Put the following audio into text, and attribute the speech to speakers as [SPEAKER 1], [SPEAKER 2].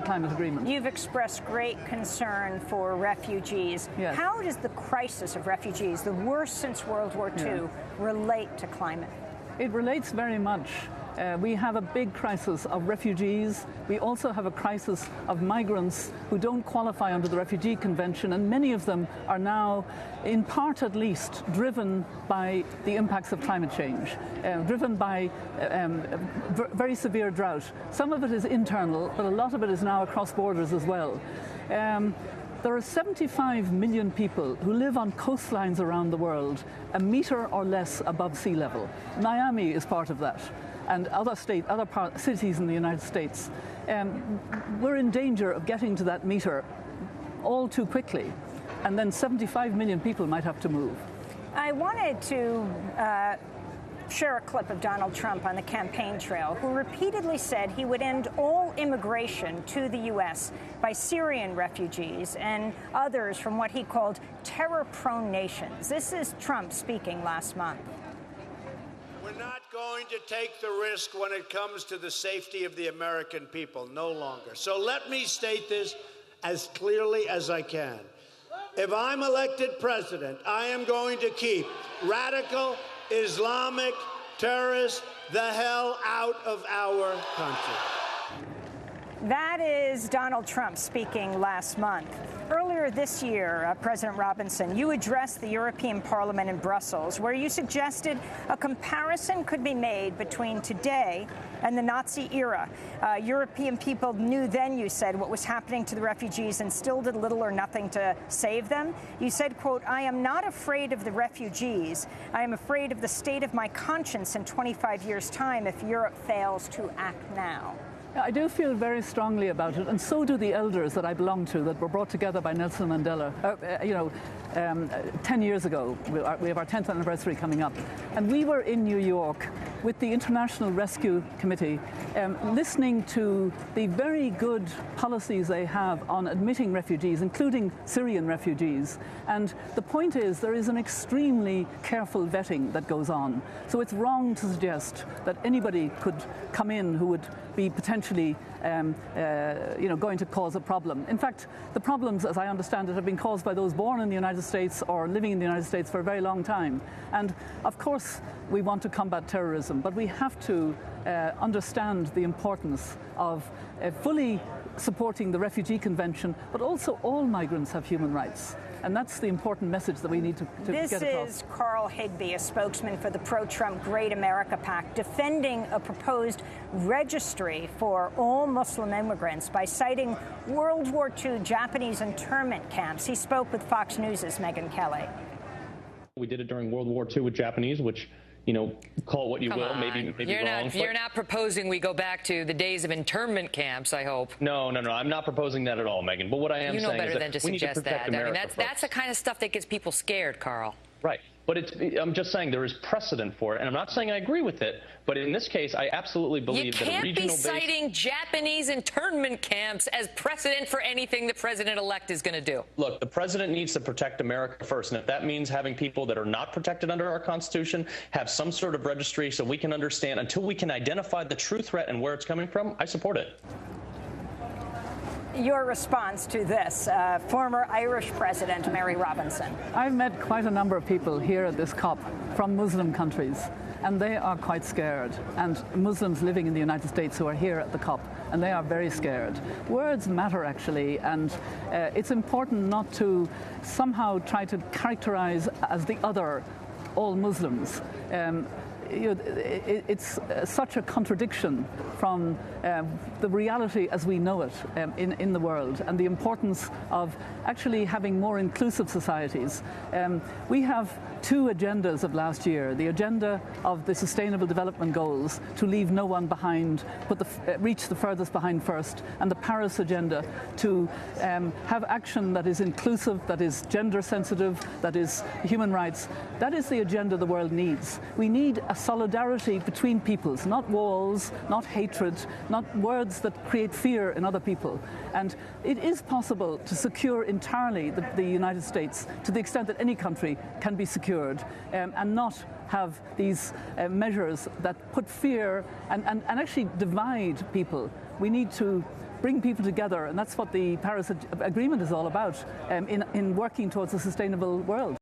[SPEAKER 1] climate agreement.
[SPEAKER 2] You've expressed great concern for refugees.
[SPEAKER 1] Yes.
[SPEAKER 2] How does the crisis of refugees, the worst since World War II, relate to climate?
[SPEAKER 1] It relates very much. We have a big crisis of refugees. We also have a crisis of migrants who don't qualify under the Refugee Convention, and many of them are now, in part at least, driven by the impacts of climate change, driven by very severe drought. Some of it is internal, but a lot of it is now across borders as well. There are 75 million people who live on coastlines around the world, a metre or less above sea level. Miami is part of that, and other cities in the United States. We're in danger of getting to that metre all too quickly, and then 75 million people might have to move.
[SPEAKER 2] I wanted to share a clip of Donald Trump on the campaign trail, who repeatedly said he would end all immigration to the U.S. by Syrian refugees and others from what he called terror-prone nations. This is Trump speaking last month.
[SPEAKER 3] We're not going to take the risk when it comes to the safety of the American people, no longer. So let me state this as clearly as I can. If I'm elected president, I am going to keep radical Islamic terrorists the hell out of our country.
[SPEAKER 2] That is Donald Trump speaking last month. Earlier this year, President Robinson, you addressed the European Parliament in Brussels, where you suggested a comparison could be made between today and the Nazi era. European people knew then, you said, what was happening to the refugees and still did little or nothing to save them. You said, quote, "I am not afraid of the refugees. I am afraid of the state of my conscience in 25 years' time if Europe fails to act now."
[SPEAKER 1] I do feel very strongly about it, and so do the elders that I belong to, that were brought together by Nelson Mandela, 10 years ago. We have our 10th anniversary coming up. And we were in New York with the International Rescue Committee, listening to the very good policies they have on admitting refugees, including Syrian refugees. And the point is, there is an extremely careful vetting that goes on. So it's wrong to suggest that anybody could come in who would be potentially going to cause a problem. In fact, the problems, as I understand it, have been caused by those born in the United States or living in the United States for a very long time. And of course, we want to combat terrorism, but we have to understand the importance of fully supporting the Refugee Convention, but also all migrants have human rights. And that's the important message that we need to get across.
[SPEAKER 2] This is Carl Higbie, a spokesman for the pro-Trump Great America PAC, defending a proposed registry for all Muslim immigrants by citing World War II Japanese internment camps. He spoke with Fox News' Megyn Kelly.
[SPEAKER 4] We did it during World War II with Japanese, which, call it what you will, maybe wrong.
[SPEAKER 5] You're not proposing we go back to the days of internment camps, I hope.
[SPEAKER 4] No, I'm not proposing that at all, Megyn. But what I am saying is that
[SPEAKER 5] you know better than to suggest that. I mean, that's the kind of stuff that gets people scared, Carl.
[SPEAKER 4] Right. But I'm just saying there is precedent for it, and I'm not saying I agree with it, but in this case, I absolutely believe that a regional base...
[SPEAKER 5] You can't be citing Japanese internment camps as precedent for anything the president-elect is going to do.
[SPEAKER 4] Look, the president needs to protect America first, and if that means having people that are not protected under our Constitution have some sort of registry so we can understand, until we can identify the true threat and where it's coming from, I support it.
[SPEAKER 2] Your response to this, former Irish President Mary Robinson.
[SPEAKER 1] I've met quite a number of people here at this COP from Muslim countries, and they are quite scared. And Muslims living in the United States who are here at the COP, and they are very scared. Words matter, actually, and it's important not to somehow try to characterize as the other all Muslims. It's such a contradiction from the reality as we know it in the world, and the importance of actually having more inclusive societies. We have two agendas of last year: the agenda of the Sustainable Development Goals, to leave no one behind, reach the furthest behind first, and the Paris agenda, to have action that is inclusive, that is gender sensitive, that is human rights. That is the agenda the world needs. We need a solidarity between peoples, not walls, not hatred, not words that create fear in other people. And it is possible to secure entirely the United States to the extent that any country can be secured, and not have these measures that put fear and actually divide people. We need to bring people together, and that's what the Paris Agreement is all about, in working towards a sustainable world.